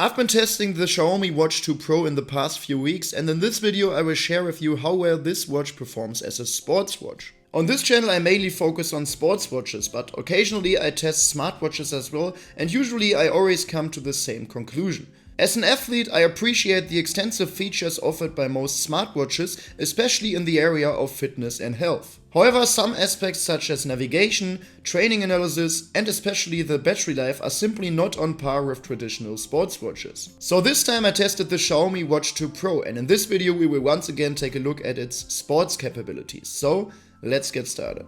I've been testing the Xiaomi Watch 2 Pro in the past few weeks, and in this video I will share with you how well this watch performs as a sports watch. On this channel I mainly focus on sports watches, but occasionally I test smartwatches as well, and usually I always come to the same conclusion. As an athlete, I appreciate the extensive features offered by most smartwatches, especially in the area of fitness and health. However, some aspects such as navigation, training analysis, and especially the battery life are simply not on par with traditional sports watches. So this time I tested the Xiaomi Watch 2 Pro, and in this video we will once again take a look at its sports capabilities. So let's get started.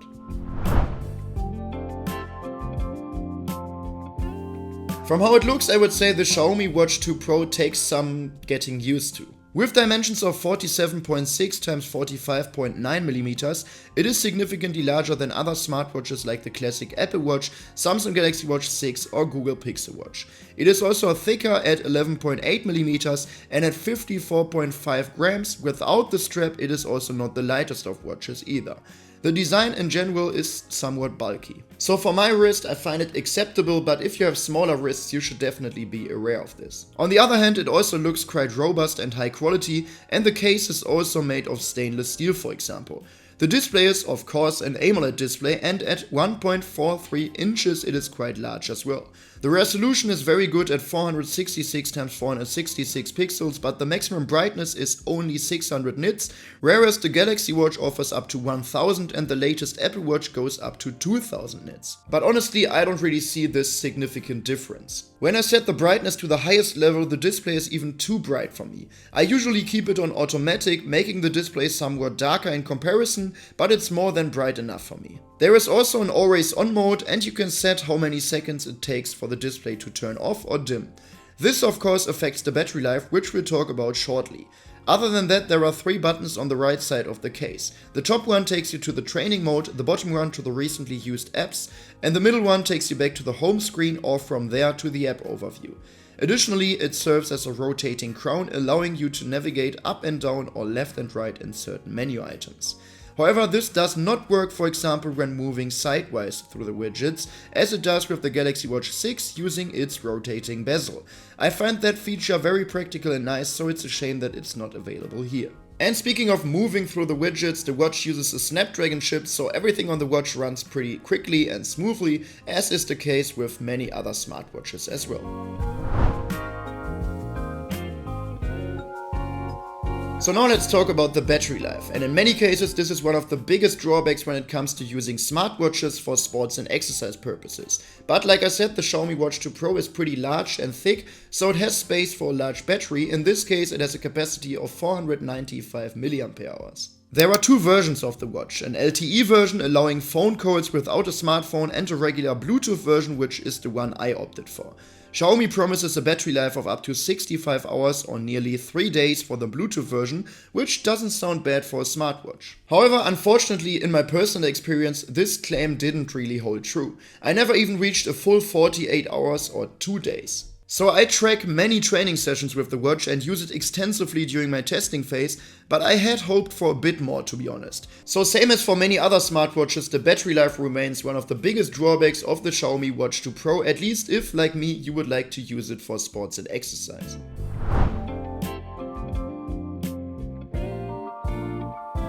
From how it looks, I would say the Xiaomi Watch 2 Pro takes some getting used to. With dimensions of 47.6 x 45.9mm, it is significantly larger than other smartwatches like the classic Apple Watch, Samsung Galaxy Watch 6 or Google Pixel Watch. It is also thicker at 11.8mm and at 54.5 grams. Without the strap, it is also not the lightest of watches either. The design in general is somewhat bulky. So for my wrist I find it acceptable, but if you have smaller wrists you should definitely be aware of this. On the other hand, it also looks quite robust and high quality, and the case is also made of stainless steel, for example. The display is of course an AMOLED display, and at 1.43 inches it is quite large as well. The resolution is very good at 466 x 466 pixels, but the maximum brightness is only 600 nits, whereas the Galaxy Watch offers up to 1000 and the latest Apple Watch goes up to 2000 nits. But honestly, I don't really see this significant difference. When I set the brightness to the highest level, the display is even too bright for me. I usually keep it on automatic, making the display somewhat darker in comparison, but it's more than bright enough for me. There is also an always on mode, and you can set how many seconds it takes for the display to turn off or dim. This of course affects the battery life, which we'll talk about shortly. Other than that, there are 3 buttons on the right side of the case. The top one takes you to the training mode, the bottom one to the recently used apps, and the middle one takes you back to the home screen or from there to the app overview. Additionally, it serves as a rotating crown, allowing you to navigate up and down or left and right in certain menu items. However, this does not work, for example, when moving sidewise through the widgets, as it does with the Galaxy Watch 6 using its rotating bezel. I find that feature very practical and nice, so it's a shame that it's not available here. And speaking of moving through the widgets, the watch uses a Snapdragon chip, so everything on the watch runs pretty quickly and smoothly, as is the case with many other smartwatches as well. So now let's talk about the battery life, and in many cases this is one of the biggest drawbacks when it comes to using smartwatches for sports and exercise purposes. But like I said, the Xiaomi Watch 2 Pro is pretty large and thick, so it has space for a large battery. In this case it has a capacity of 495 mAh. There are 2 versions of the watch, an LTE version allowing phone calls without a smartphone, and a regular Bluetooth version, which is the one I opted for. Xiaomi promises a battery life of up to 65 hours or nearly 3 days for the Bluetooth version, which doesn't sound bad for a smartwatch. However, unfortunately, in my personal experience, this claim didn't really hold true. I never even reached a full 48 hours or 2 days. So I track many training sessions with the watch and use it extensively during my testing phase, but I had hoped for a bit more, to be honest. So same as for many other smartwatches, the battery life remains one of the biggest drawbacks of the Xiaomi Watch 2 Pro, at least if, like me, you would like to use it for sports and exercise.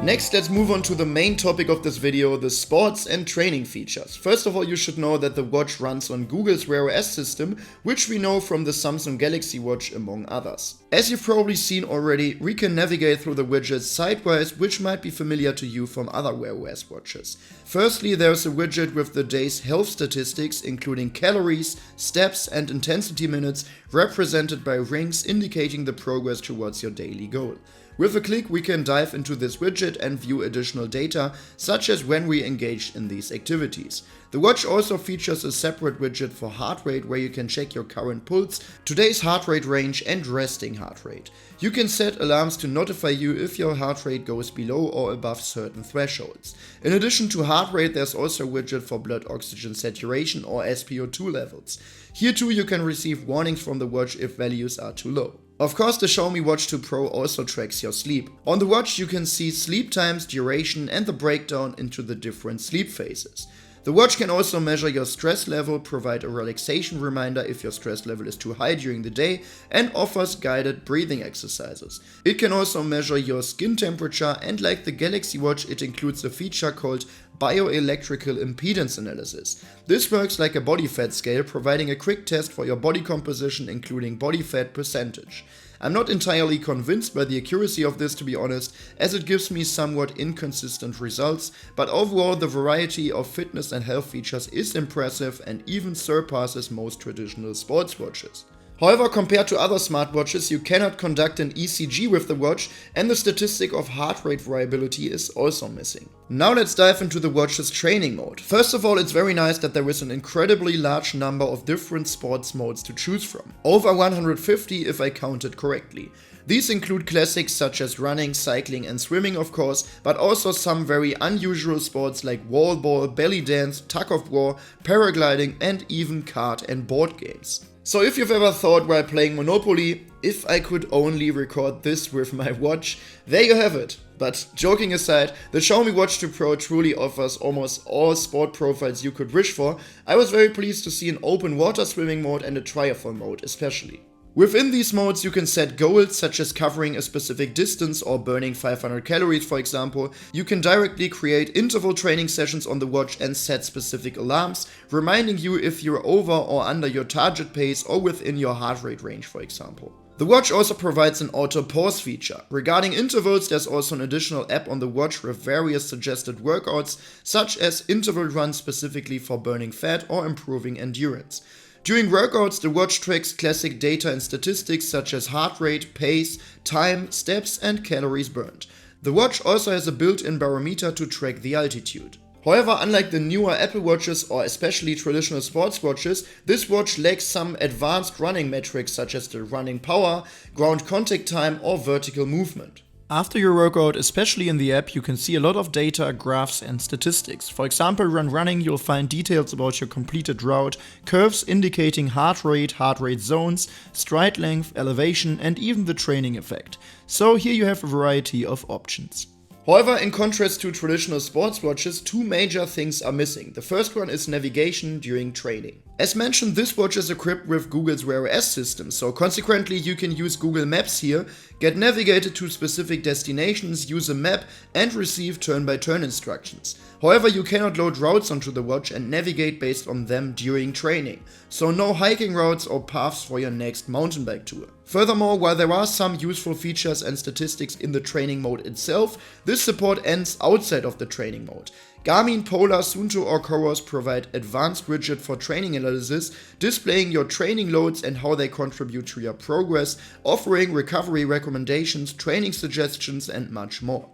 Next, let's move on to the main topic of this video, the sports and training features. First of all, you should know that the watch runs on Google's Wear OS system, which we know from the Samsung Galaxy Watch among others. As you've probably seen already, we can navigate through the widgets sidewise, which might be familiar to you from other Wear OS watches. Firstly, there's a widget with the day's health statistics, including calories, steps and intensity minutes, represented by rings indicating the progress towards your daily goal. With a click we can dive into this widget and view additional data, such as when we engaged in these activities. The watch also features a separate widget for heart rate, where you can check your current pulse, today's heart rate range and resting heart rate. You can set alarms to notify you if your heart rate goes below or above certain thresholds. In addition to heart rate, there's also a widget for blood oxygen saturation or SpO2 levels. Here too you can receive warnings from the watch if values are too low. Of course, the Xiaomi Watch 2 Pro also tracks your sleep. On the watch you can see sleep times, duration and the breakdown into the different sleep phases. The watch can also measure your stress level, provide a relaxation reminder if your stress level is too high during the day, and offers guided breathing exercises. It can also measure your skin temperature, and like the Galaxy Watch, it includes a feature called bioelectrical impedance analysis. This works like a body fat scale, providing a quick test for your body composition, including body fat percentage. I'm not entirely convinced by the accuracy of this, to be honest, as it gives me somewhat inconsistent results, but overall the variety of fitness and health features is impressive and even surpasses most traditional sports watches. However, compared to other smartwatches, you cannot conduct an ECG with the watch, and the statistic of heart rate variability is also missing. Now let's dive into the watch's training mode. First of all, it's very nice that there is an incredibly large number of different sports modes to choose from. Over 150 if I counted correctly. These include classics such as running, cycling and swimming of course, but also some very unusual sports like wall ball, belly dance, tug of war, paragliding and even card and board games. So if you've ever thought while playing Monopoly, if I could only record this with my watch, there you have it. But joking aside, the Xiaomi Watch 2 Pro truly offers almost all sport profiles you could wish for. I was very pleased to see an open water swimming mode and a triathlon mode especially. Within these modes you can set goals such as covering a specific distance or burning 500 calories for example. You can directly create interval training sessions on the watch and set specific alarms, reminding you if you're over or under your target pace or within your heart rate range for example. The watch also provides an auto pause feature. Regarding intervals, there's also an additional app on the watch with various suggested workouts such as interval runs specifically for burning fat or improving endurance. During workouts, the watch tracks classic data and statistics such as heart rate, pace, time, steps and calories burned. The watch also has a built-in barometer to track the altitude. However, unlike the newer Apple Watches or especially traditional sports watches, this watch lacks some advanced running metrics such as the running power, ground contact time or vertical movement. After your workout, especially in the app, you can see a lot of data, graphs and statistics. For example, when running, you'll find details about your completed route, curves indicating heart rate zones, stride length, elevation and even the training effect. So here you have a variety of options. However, in contrast to traditional sports watches, two major things are missing. The first one is navigation during training. As mentioned, this watch is equipped with Google's Wear OS system, so consequently you can use Google Maps here, get navigated to specific destinations, use a map and receive turn-by-turn instructions. However, you cannot load routes onto the watch and navigate based on them during training, so no hiking routes or paths for your next mountain bike tour. Furthermore, while there are some useful features and statistics in the training mode itself, this support ends outside of the training mode. Garmin, Polar, Suunto or Coros provide advanced widget for training analysis, displaying your training loads and how they contribute to your progress, offering recovery recommendations, training suggestions and much more.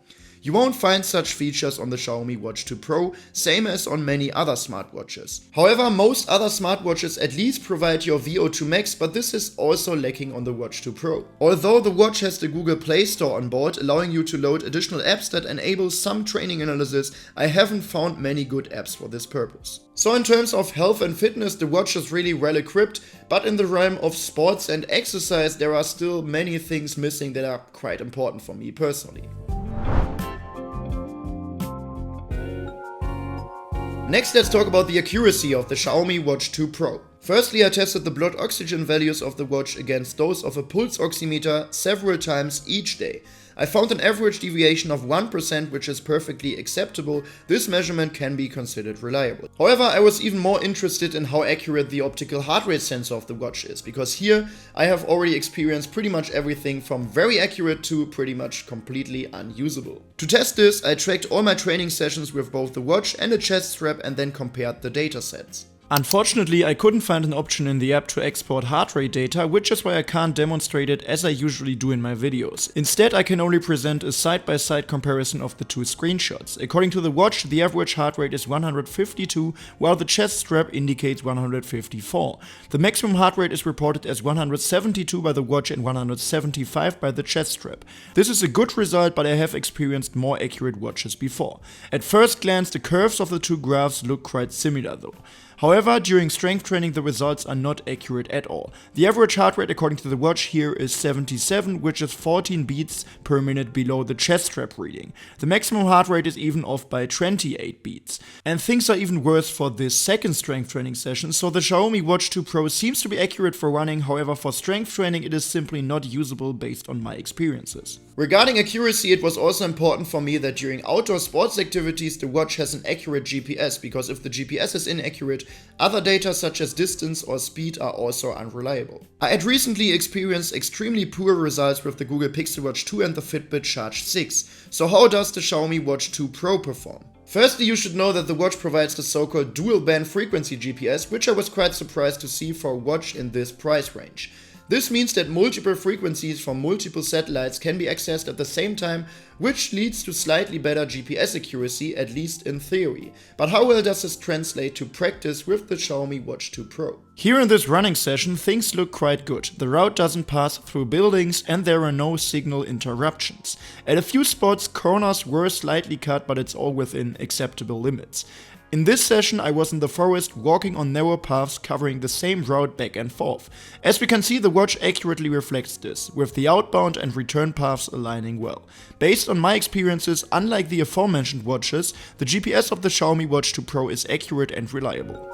You won't find such features on the Xiaomi Watch 2 Pro, same as on many other smartwatches. However, most other smartwatches at least provide your VO2 max, but this is also lacking on the Watch 2 Pro. Although the watch has the Google Play Store on board, allowing you to load additional apps that enable some training analysis, I haven't found many good apps for this purpose. So in terms of health and fitness, the watch is really well equipped, but in the realm of sports and exercise, there are still many things missing that are quite important for me personally. Next, let's talk about the accuracy of the Xiaomi Watch 2 Pro. Firstly, I tested the blood oxygen values of the watch against those of a pulse oximeter several times each day. I found an average deviation of 1%, which is perfectly acceptable. This measurement can be considered reliable. However, I was even more interested in how accurate the optical heart rate sensor of the watch is, because here I have already experienced pretty much everything from very accurate to pretty much completely unusable. To test this, I tracked all my training sessions with both the watch and a chest strap and then compared the datasets. Unfortunately, I couldn't find an option in the app to export heart rate data, which is why I can't demonstrate it as I usually do in my videos. Instead, I can only present a side-by-side comparison of the two screenshots. According to the watch, the average heart rate is 152, while the chest strap indicates 154. The maximum heart rate is reported as 172 by the watch and 175 by the chest strap. This is a good result, but I have experienced more accurate watches before. At first glance, the curves of the two graphs look quite similar though. However, during strength training the results are not accurate at all. The average heart rate according to the watch here is 77, which is 14 beats per minute below the chest strap reading. The maximum heart rate is even off by 28 beats. And things are even worse for this second strength training session, so the Xiaomi Watch 2 Pro seems to be accurate for running, however for strength training it is simply not usable based on my experiences. Regarding accuracy, it was also important for me that during outdoor sports activities the watch has an accurate GPS, because if the GPS is inaccurate, other data such as distance or speed are also unreliable. I had recently experienced extremely poor results with the Google Pixel Watch 2 and the Fitbit Charge 6. So how does the Xiaomi Watch 2 Pro perform? Firstly, you should know that the watch provides the so-called dual band frequency GPS, which I was quite surprised to see for a watch in this price range. This means that multiple frequencies from multiple satellites can be accessed at the same time, which leads to slightly better GPS accuracy, at least in theory. But how well does this translate to practice with the Xiaomi Watch 2 Pro? Here in this running session, things look quite good. The route doesn't pass through buildings and there are no signal interruptions. At a few spots, corners were slightly cut, but it's all within acceptable limits. In this session I was in the forest walking on narrow paths covering the same route back and forth. As we can see, the watch accurately reflects this, with the outbound and return paths aligning well. Based on my experiences, unlike the aforementioned watches, the GPS of the Xiaomi Watch 2 Pro is accurate and reliable.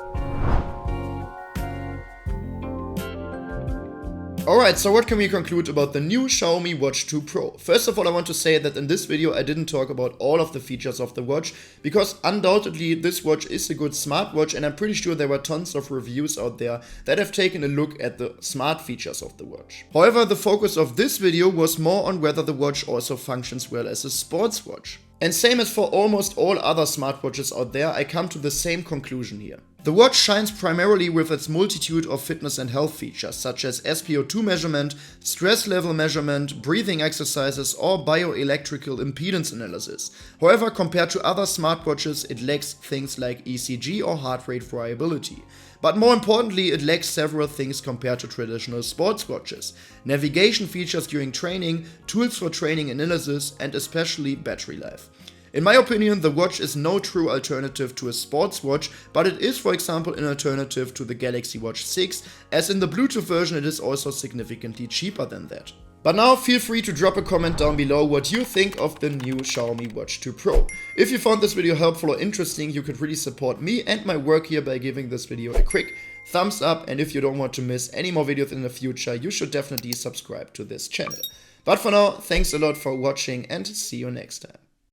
Alright, so what can we conclude about the new Xiaomi Watch 2 Pro? First of all, I want to say that in this video I didn't talk about all of the features of the watch, because undoubtedly this watch is a good smartwatch and I'm pretty sure there were tons of reviews out there that have taken a look at the smart features of the watch. However, the focus of this video was more on whether the watch also functions well as a sports watch. And same as for almost all other smartwatches out there, I come to the same conclusion here. The watch shines primarily with its multitude of fitness and health features, such as SpO2 measurement, stress level measurement, breathing exercises, or bioelectrical impedance analysis. However, compared to other smartwatches, it lacks things like ECG or heart rate variability. But more importantly, it lacks several things compared to traditional sports watches: navigation features during training, tools for training analysis, and especially battery life. In my opinion, the watch is no true alternative to a sports watch, but it is, for example, an alternative to the Galaxy Watch 6, as in the Bluetooth version it is also significantly cheaper than that. But now feel free to drop a comment down below what you think of the new Xiaomi Watch 2 Pro. If you found this video helpful or interesting, you could really support me and my work here by giving this video a quick thumbs up, and if you don't want to miss any more videos in the future, you should definitely subscribe to this channel. But for now, thanks a lot for watching and see you next time.